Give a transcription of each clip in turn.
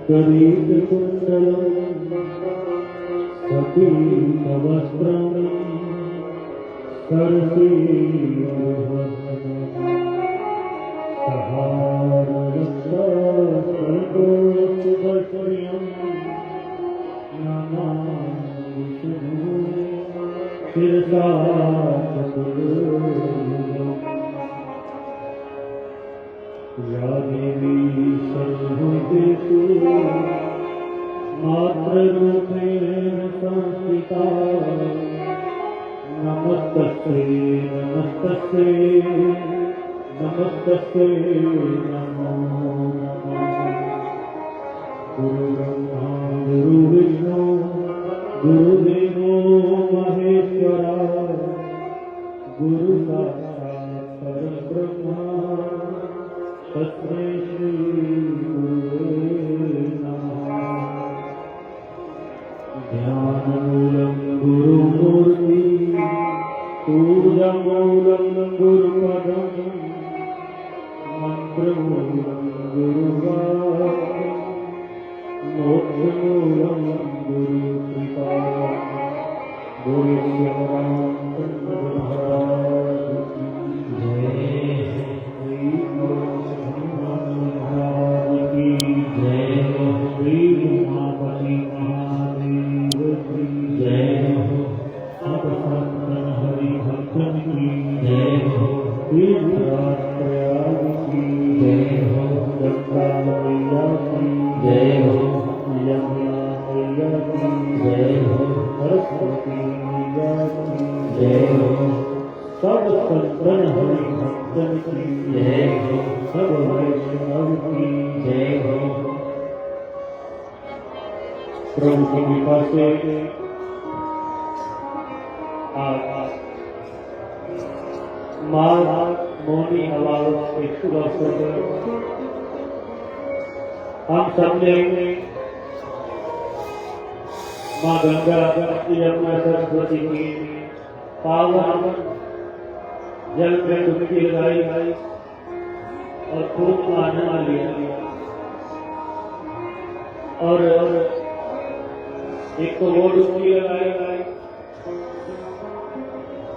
गरीबकुण्डलं सतीवस्त्रं सहारवस्त्रं नमामि शिरसा या देवी सर्वभूतेषु मातृरूपेण संस्थिता नमस्तस्यै नमस्तस्यै नमस्तस्यै नमो नमः। गुरुब्रह्मा गुरुविष्णु गुरुदेवो महेश्वरा गुरुसाक्षात् परब्रह्म तस्मै श्री गुरुवे नमः। ध्यानमूलं गुरुमूर्ति पूजामूलं गुरुपदं मन्त्रमूलं गुरुवाक्यं मोक्षमूलं गुरुकृपा। बोलो रामचंद्र महाराज की जय। सब संतन हरि भक्तन की जय हो, सब वैष्णव की जय हो। प्रभु की कृपा से आज माघ मौनी अमावस के शुभ अवसर पर हम सबने माँ गंगा यमुना सरस्वती की पावन जल में डुबकी लगाई और खूब आनंद लिया। और एक तो वो डुबकी लगाई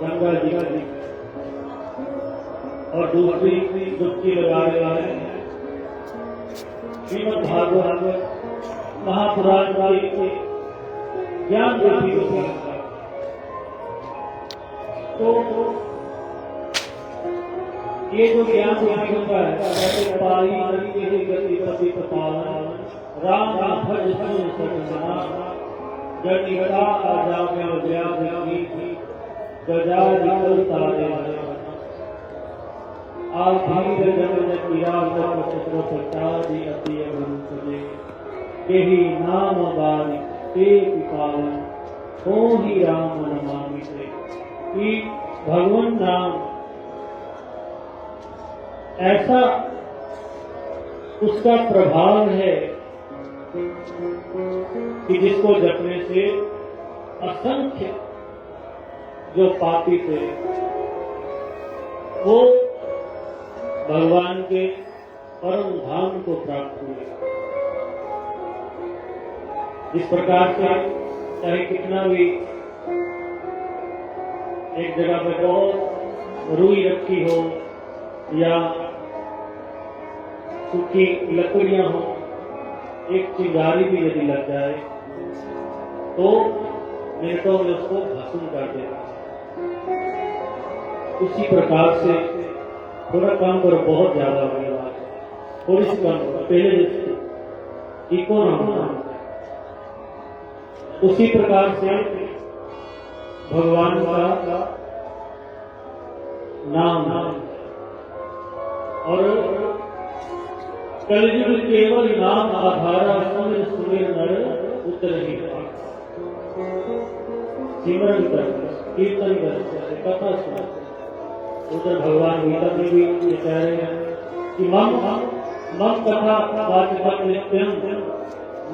गंगा जी और दूसरी डुबकी लगा रहे श्रीमद् भागवत महापुराण की ज्ञान देवी तो ये जो ज्ञान होता है जैसे पारी गति पति पालन राम भज सतना जनिका आजाम्य व्याधि गजा निकल तारे आधीर जन किया छत्र सत्तादि अति अग्रंथने केहि नाम बारी ते पावन हो ही राम नमामि ते। कि भगवान नाम ऐसा उसका प्रभाव है कि जिसको जपने से असंख्य जो पापी थे वो भगवान के परम धाम को प्राप्त हुए। जिस प्रकार से चाहे कितना भी एक जगह पे बहुत रुई रखी हो या सूखी लकड़ियां हो, एक चिंगारी भी यदि लग जाए तो मिनटों में उसको भस्म कर देता। उसी प्रकार से थोड़ा काम करो, बहुत ज्यादा हो गया, थोड़ी सी काम करो, पहले इको ना होना। उसी प्रकार से भगवान का नाम और कलयुग केवल नाम आधारा सुमिर सुमिर नर उतर ही सिमरन कर कीर्तन कर कथा सुन। उधर भगवान गीता में भी ये कह रहे हैं कि मम कथा वाचकम नित्यम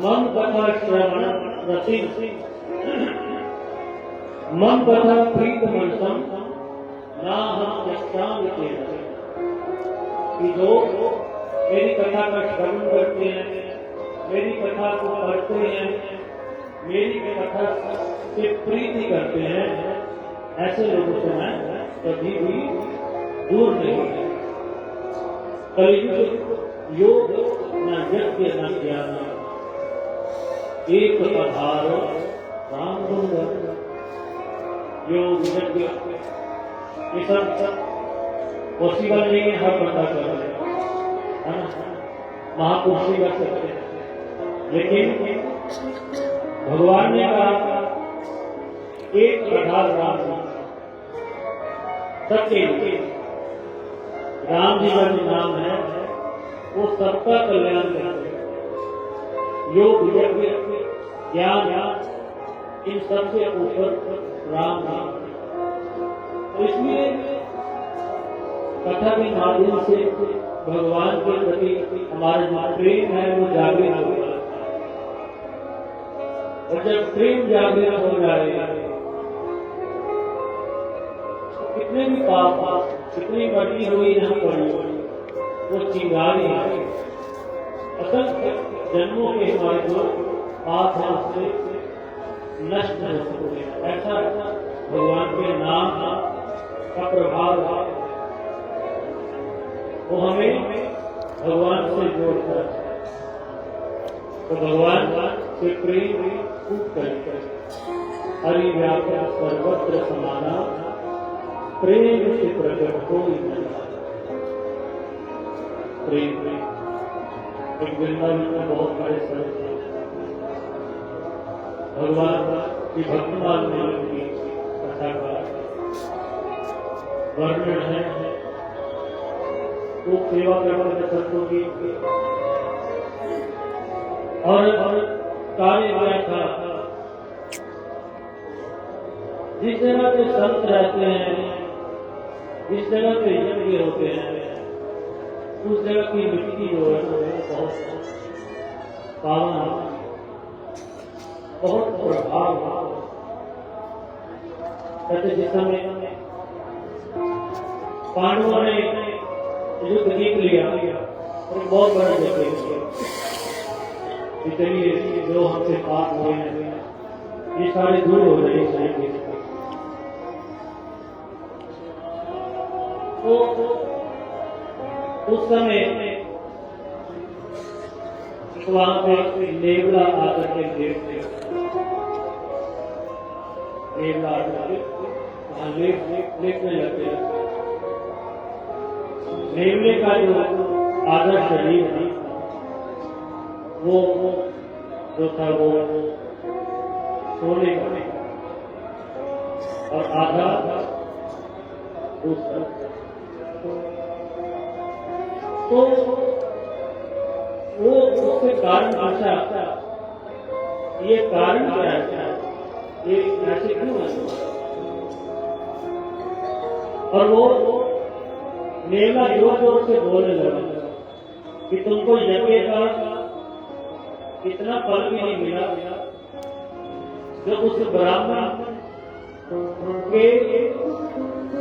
मम कथा श्रवण रसिक मम कथा प्रीत मनसम ना हम यक्षाम के जो मेरी कथा का श्रवण करते हैं, मेरी कथा को पढ़ते हैं, मेरी कथा से प्रीति करते हैं, ऐसे लोगों से मैं कभी भी दूर नहीं होता। कलियुग योग न यज्ञ न ज्ञान, एक आधार राम सुंदर। योग यज्ञ ये सब पॉसिबल नहीं है, हर बंदा कर रहे है ना, महापुरुष कर सकते हैं, लेकिन भगवान ने कहा एक आधार राम सबके लिए। राम जी का जो नाम है वो सबका कल्याण करते हैं। योग यज्ञ ज्ञान इन सबसे ऊपर राम नाम। तो इसलिए कथा के माध्यम से भगवान के प्रति हमारा जो प्रेम है वो जागृत होगा, और जब प्रेम जागृत हो जाएगा तो कितने भी पाप, कितनी बड़ी हुई यहाँ पड़ी वो चिंगारी है। असल जन्मों के हमारे जो पाप है उससे नष्ट हो सकते हैं। ऐसा भगवान के नाम का प्रभाव है, वो हमें भगवान से जोड़ता है। तो भगवान से प्रेम खूब करें। हरि व्यापक सर्वत्र समाना, प्रेम से प्रकट हो। प्रेम एक वृंदावन में बहुत बड़े संत भगवान की भक्तिमान की कथा का वर्णन है। तो सेवा करने के संतों की और कार्य किया था। जिस जगह पे संत रहते हैं, जिस जगह पे यज्ञ होते हैं, उस जगह की मिट्टी जो है वो बहुत पावन, बहुत प्रभाव। कहते जिस समय पांडवों ने युद्ध जीत लिया और बहुत बड़ा यज्ञ किया, इतनी जो हमसे पाप हुए हैं ये सारे दूर हो रहे हैं। तो उस समय वहां पे नेवला आकर के देखते, नेवला आकर के वहां लेटने लगते हैं। नेवले का जो आधा शरीर है वो जो था वो सोने का और आधा दूसरा। तो वो उससे कारण पूछा, ये कारण क्या है, ये ऐसे क्यों है? और वो नेवला जोर जोर से बोलने लगा कि तुमको यज्ञ का इतना फल भी नहीं मिला जो उस ब्राह्मण के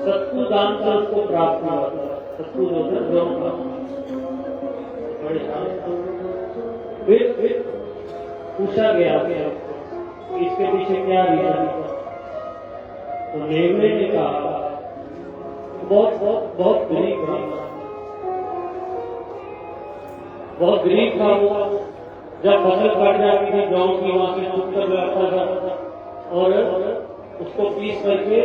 सत्तू दान से उसको प्राप्त हुआ। सत्तू जो है फिर पूछा गया इसके पीछे क्या रीजन। तो नेवले ने कहा बहुत गरीब था, बहुत गरीब था वो। जब फसल कट जाती थी गाँव की, वहां से दूध कर लाता था और उसको पीस करके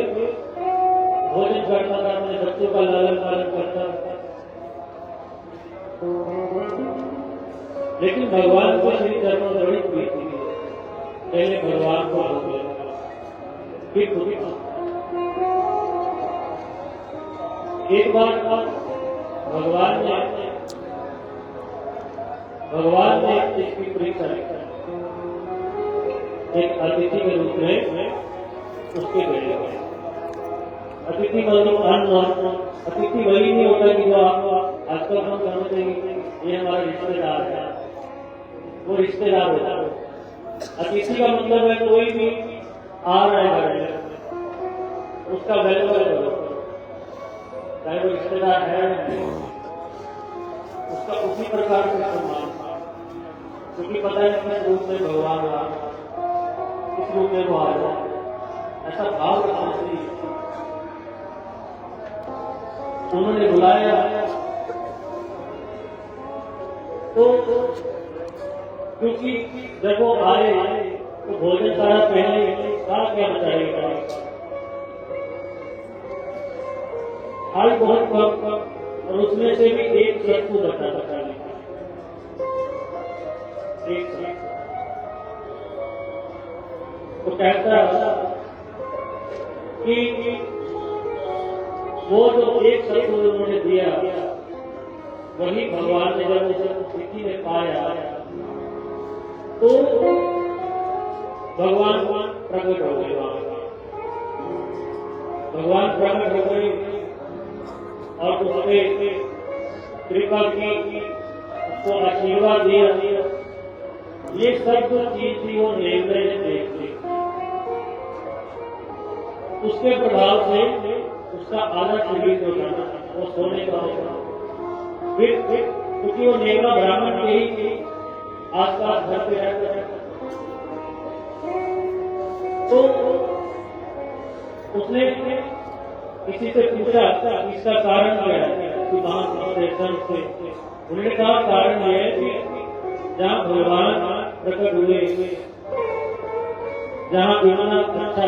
भोजन करता था, अपने बच्चों का लालन पालन करता था। लेकिन भगवान को श्री चरणों में बड़ी प्रीति थी। पहले भगवान को हो गया, फिर खुद एक बार भगवान ने इसकी परीक्षा एक अतिथि के रूप में उसके भेजा। अतिथि मतलब अन्न। अतिथि वही नहीं होता कि जो आप आजकल हम समझते हैं ये हमारा रिश्तेदार है, वो रिश्तेदार होता है। अतिथि का मतलब है कोई भी आ रहा है घर में, उसका वेलकम करो, चाहे वो रिश्तेदार है। उसका उसी प्रकार से सम्मान था, क्योंकि पता है किस रूप में भगवान आ, किस रूप में वो आ जाए, ऐसा भाव रखना चाहिए। उन्होंने बुलाया तो क्योंकि जब वो आए तो भोजन सारा पहले साथ क्या बताएगा, आज बहुत कम, और उसमें से भी एक शब्द को बता एक तो कहता कि वो जो एक शब्द उन्होंने दिया वही भगवान ने जब उसे स्थिति में पाया तो भगवान प्रकट हो गए, भगवान प्रकट हो गए और उसने कृपा की, उसको आशीर्वाद दिया। ये सब जो चीज थी वो नेवले ने देख ली, उसके प्रभाव से उसका आधा शरीर जो था वो सोने का होगा। फिर क्योंकि वो नेवला ब्राह्मण के ही आसपास घर पे रहता है, तो उसने किसी से पूछा इसका कारण क्या है, कि वहां से उन्होंने कहा कारण यह है कि जहाँ भगवान प्रकट हुए, जहाँ इतना अच्छा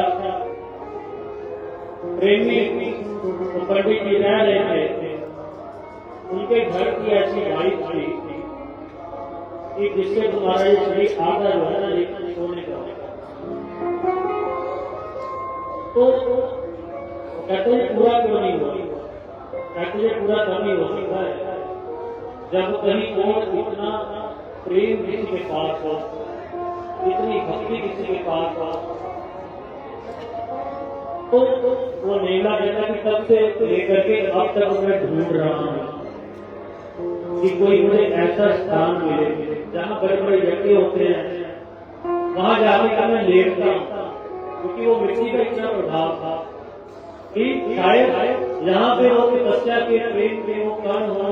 प्रेमी पंडित जी रह रहे थे, उनके घर की ऐसी बारिश हुई कि जिससे तुम्हारा ये शरीर आधा जो है ना लेकिन सोने का, तो कहते हैं पूरा क्यों नहीं हुआ, कहते हैं पूरा तब नहीं हो सकता है जब कहीं और इतना प्रेम किसी के पास हो, इतनी भक्ति किसी के पास हो, तो वो नेवला कहता कि तब से लेकर के अब तक मैं ढूंढ रहा हूँ कि कोई मुझे ऐसा स्थान मिले जहाँ बड़े बड़े यज्ञ होते हैं, वहां जाकर मैं लेटता हूँ, क्योंकि वो मिट्टी का इतना प्रभाव था कि शायद यहाँ पे वो तपस्या के प्रेम के वो कण हो,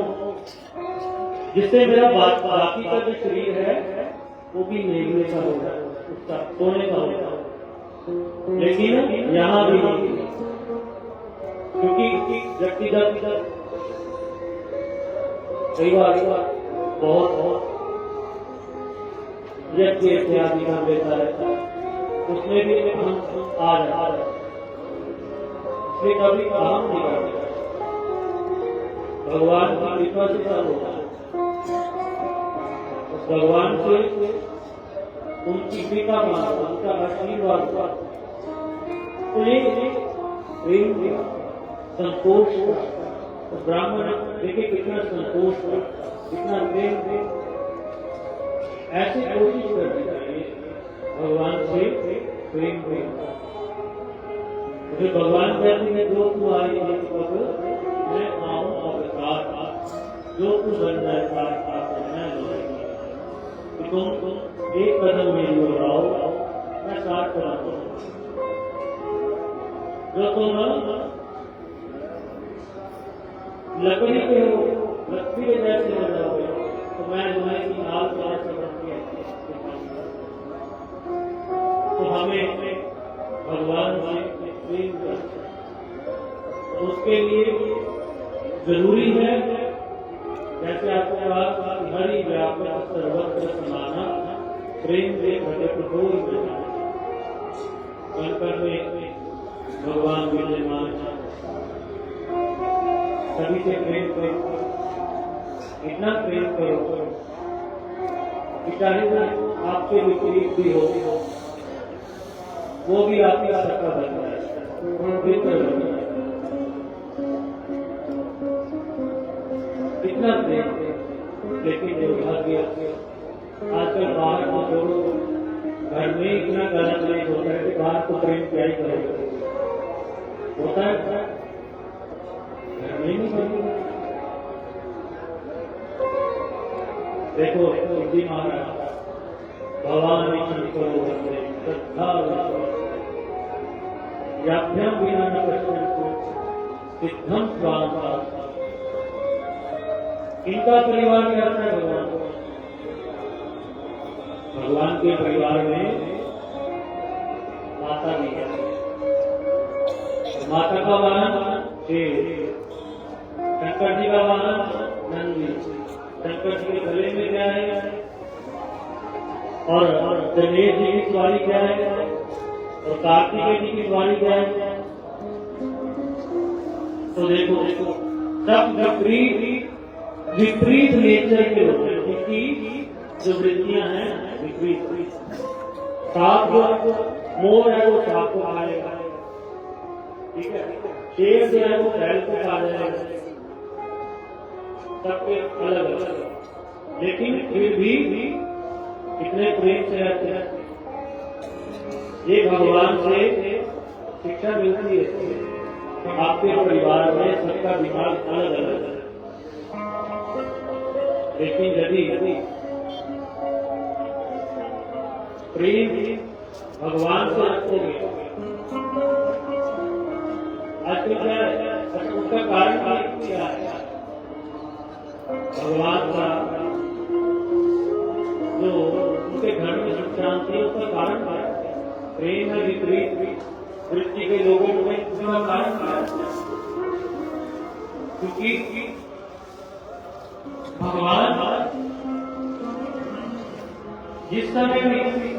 जिससे मेरा बाकी का जो शरीर है वो भी नेवले का होगा, उसका सोने का होगा। लेकिन यहाँ भी क्योंकि व्यक्तिगत कई बार बहुत यज्ञ इत्यादि कर लेता रहता है, उसमें भी हम आ रहे, इसलिए कभी काम नहीं करते, भगवान की कृपा से सब होता है, उस भगवान से उनकी कृपा मांगो, उनका आशीर्वाद तो ये संतोष ब्राह्मण देखिए कितना संतोष हो, कितना प्रेम थे, ऐसे कोशिश करनी चाहिए भगवान से प्रेम प्रेम। तो भगवान कहते हैं जो तू आई मैं आऊँ और साथ जो तू बन जाए साथ मैं कि तुम एक कदम मेरी ओर आओ, मैं साथ करा जो तुम लकड़ी पे हो, लकड़ी के जैसे हो जाओगे तो मैं तुम्हें की हाल पर तो हमें भगवान से प्रेम करना, उसके लिए जरूरी है जैसे आपके पास हरि व्यापक सर्वत्र समाना प्रेम प्रेम घटे को में भगवान विद्यमान सभी से प्रेम करो, इतना प्रेम करो कि चाहे वो आपके विपरीत भी हो वो भी आपका सखा बन जाए, इतना प्रेम। लेकिन दुर्भाग्य आजकल बाहर को छोड़ो, घर में इतना गलत नहीं होता है कि बाहर को प्रेम क्या ही करेगा, होता है घर में नहीं करेगा। देखो हिंदी महाराज भवानी करो श्रद्धा याभ्याम बिना न पश्यन्तु सिद्धम स्वाम। इनका परिवार क्या है भगवान? भगवान के परिवार में माता भी है। माता का वाहन शेर, शंकर जी का वाहन नंदी। शंकर जी के गले में क्या है और गणेश जी की सवारी क्या है और कार्तिकेय जी की सवारी क्या है? तो देखो सब विपरीत नेचर के लोग हैं, जिनकी जो वृत्तियां हैं विपरीत। सांप जो मोर है वो सांप को खा लेगा, ठीक है। शेर जो है वो बैल को खा जाएगा, सबके अलग अलग, लेकिन फिर भी कितने प्रेम से रहते हैं। ये भगवान से शिक्षा मिलती है। आपके परिवार में सबका दिमाग अलग अलग है, लेकिन यदि प्रेम भगवान से रखोगे, आजकल क्या है उसका कारण क्या है? भगवान का जो उनके घर में सुख शांति है उसका कारण क्या है? प्रेम है विपरीत वृत्ति के लोगों में उसका कारण क्या है? क्योंकि भगवान जिस समय भी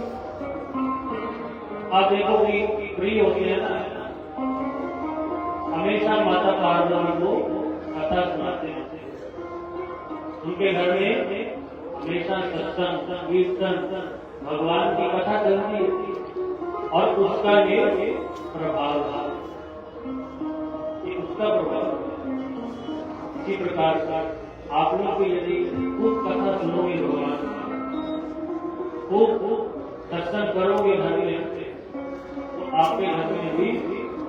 आप देखो कि प्रिय होते हैं ना, हमेशा माता पार्वती को कथा सुनाते हैं। उनके घर में हमेशा सत्संग कीर्तन भगवान की कथा चलती है और उसका ये प्रभाव था, उसका प्रभाव। इसी प्रकार आप लोग भी यदि खूब कथा सुनोगे भगवान, खूब सत्संग करोगे घर में, तो आपके घर में भी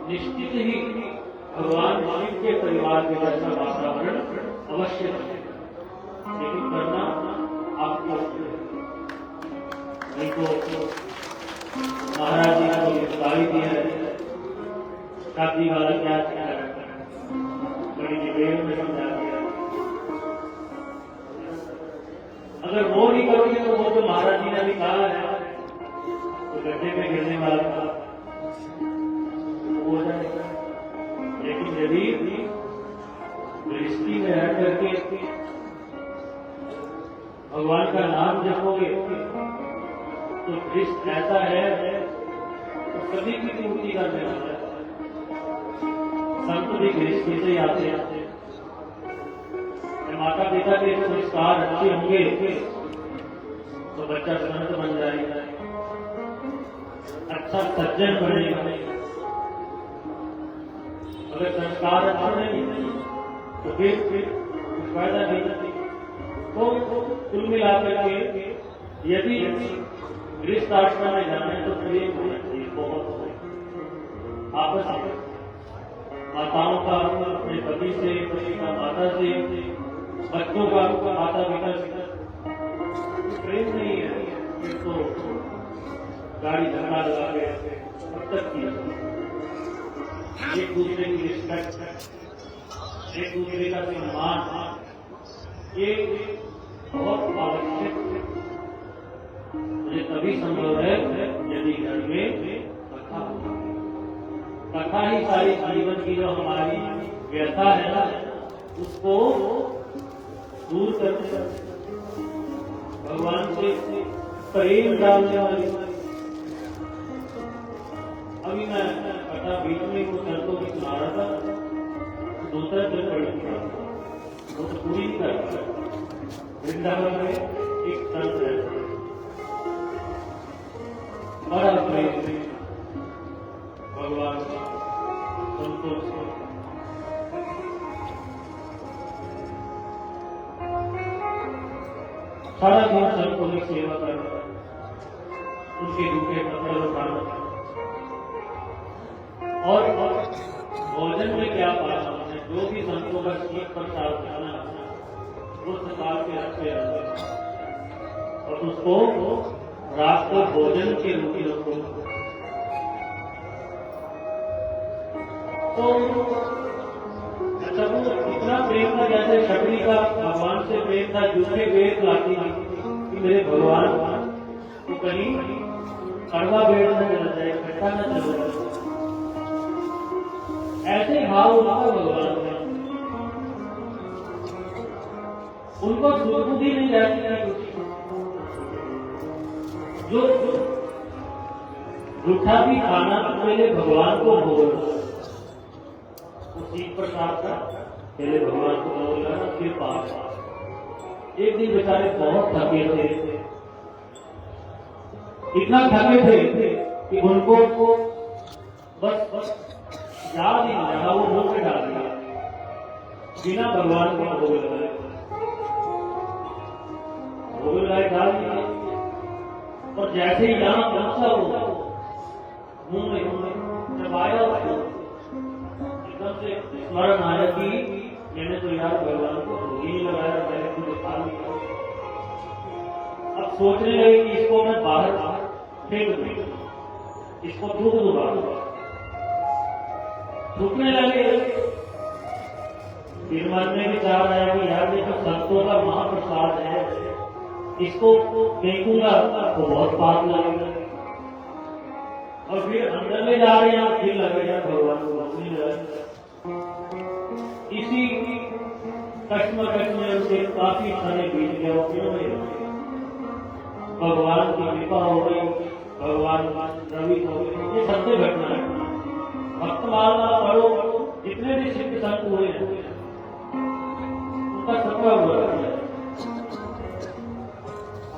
निश्चित ही भगवान शिव के परिवार के जैसा वातावरण अवश्य बनेगा। लेकिन करना आपको नहीं तो महाराज जी को गिरफ्तारी दी है, शादी वाला क्या बड़ी डिटेल में समझा दिया। अगर वो नहीं करोगे तो वो जो महाराज जी ने भी कहा है तो गड्ढे में गिरने वाला था हो जाएगा। लेकिन यदि दृष्टि में रह करके भगवान का नाम जपोगे तो दृष्ट ऐसा है तो सभी की पूर्ति करने वाला है। संत भी दृष्टि से आते आते माता पिता के संस्कार अच्छे होंगे तो बच्चा संत बन जाएगा, अच्छा सज्जन बनेगा। अगर संस्कार अच्छा नहीं तो फिर फायदा नहीं। तो कुल मिलाकर के यदि गृहस्थ आश्रम में जाने तो प्रेम होना चाहिए, बहुत आपस में माताओं का अपने पति से, पति का माता से, बच्चों का माता पिता से प्रेम नहीं है तो गाड़ी धक्का लगा के अब तक किया। एक दूसरे की रिस्पेक्ट, एक दूसरे का सम्मान, ये बहुत आवश्यक है। ये तभी संभव है यदि घर में कथा हो। कथा ही सारी जीवन की जो हमारी व्यथा है ना उसको दूर करने, भगवान से प्रेम डालने वाली। अभी मैं कथा बीच में कुछ संतों की सुना रहा था, दूसरा दिन पढ़ चुका वो तो पूरी नहीं कर पाया। वृंदावन में एक संत रहता है, बड़ा प्रेम भगवान संतों से। सारा दिन संतों की सेवा करना, उनके दुखे पत्थर उठाना और भोजन में क्या पाना है, जो भी संतों का सीख पर सावधाना वो संभाल के रखते रहते और उसको रात को भोजन के रूप में रखो। तो अच्छा वो इतना प्रेम था जैसे शबरी का भगवान से प्रेम था, जूठे वेद लाती थी कि मेरे भगवान तो कहीं कड़वा वेद न चला जाए, खट्टा न चला जाए। ऐसे भाव उनका भगवान में, उनको सुबुद्धि नहीं रहती है कुछ। जो रूठा भी खाना पहले भगवान को भोग, उसी प्रसाद का पहले भगवान को भोग लगाना, फिर पास। एक दिन बेचारे बहुत थके थे, इतना थके थे कि उनको बस याद ही नहीं रहा, वो मुंह में डाल दिया बिना भगवान को भोग लगाए। भोग लगाए डाल दिया और जैसे ही यहाँ पहुंचा वो मुंह में जब आया एकदम से स्मरण आया कि मैंने तो यार भगवान को भोग ही नहीं लगाया, मैंने तो खा लिया। अब सोचने लगे कि इसको मैं बाहर फेंक दूं, इसको थूक दूं बाहर। थूकने लगे, फिर मन में विचार आया कि यार ये तो संतों का महाप्रसाद है, इसको फेंकूंगा तो बहुत पाप लगेगा। और फिर अंदर में जा रहे हैं, फिर लगेगा भगवान को भोगने लगे। इसी कश्मकश में उनके काफी समय बीत गया। भगवान की कृपा हो गई, भगवान रवि हो गई, ये सबसे घटना है। भक्तमाला पढ़ो, जितने भी सिद्ध संत हुए हैं उनका सबका हुआ है।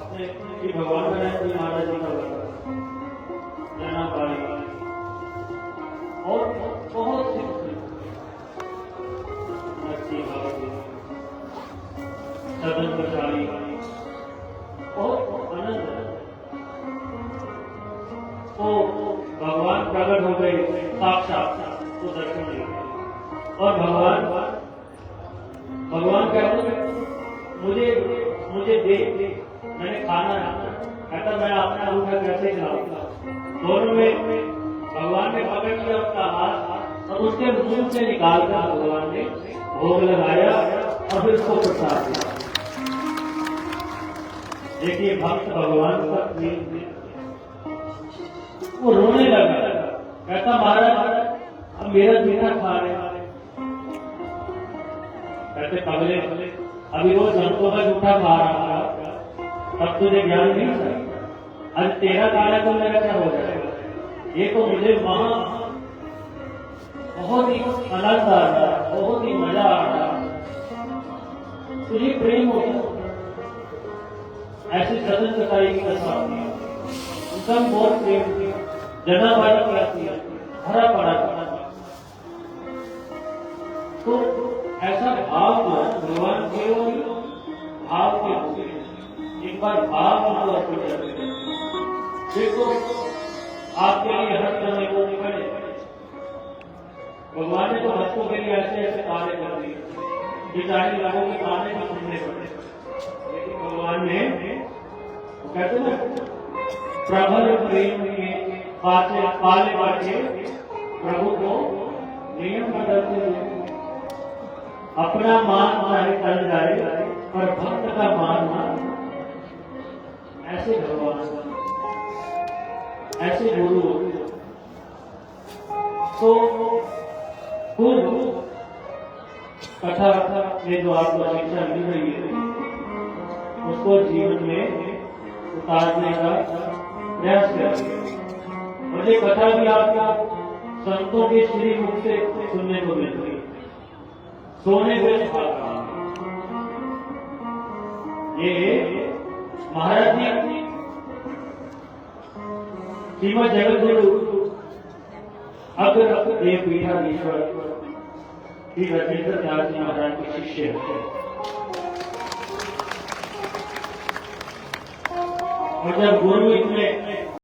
अपने भगवान महाराज जी का जना पाई और बहुत अच्छी सदन प्रसारी और आनंद। तो भगवान प्रकट हो गए साक्षात, तो दर्शन दिए। और भगवान कहते हैं मुझे दे, मैंने खाना है। कहता मैं अपना अंगूठा कैसे खिलाऊंगा। दोनों में भगवान ने पकड़ लिया उसका हाथ और उसके मुंह से निकालकर भगवान ने भोग लगाया और फिर उसको प्रसाद दिया। देखिए भक्त भगवान का वो रोने लगा, कहता महाराज अब मेरा मीठा खा रहे। कहते पगले अभी वो संतों का जूठा खा रहा, तब तुझे ज्ञान नहीं था। आज तेरा कार्य तो मेरा क्या हो जाएगा। ये तो मुझे वहां बहुत ही आनंद आ रहा, बहुत ही मजा आ रहा, तुझे प्रेम हो गया। ऐसी सदन कथाई की कथा उनका बहुत प्रेम थी, जना वाला करती है, हरा पड़ा था। तो ऐसा भाव भगवान केवल भाव के एक बार भाव उनको अर्पण करते हैं। देखो आपके लिए हर समय वो निकले, भगवान ने तो भक्तों के लिए ऐसे ऐसे कार्य कर दिए, बेचारे लोगों के गाने को सुनने पड़े। लेकिन भगवान ने कहते ना प्रबल प्रेम के पाले बाटे प्रभु को नियम बदलते हुए अपना मान चाहे टल जाए पर भक्त का मान मान। ऐसे भगवान ऐसे गुरु तो खुद कथा में जो आपको शिक्षा मिल रही है उसको जीवन में उतारने का प्रयास करें। और ये कथा भी आपका संतों के श्री मुख से सुनने को मिल रही है। सोने को ये महाराज जी श्रीमद जगत गुरु अग्रदेव पीठाधीश्वर श्री राजेंद्र दास जी महाराज के शिष्य हैं। और जब गुरु इतने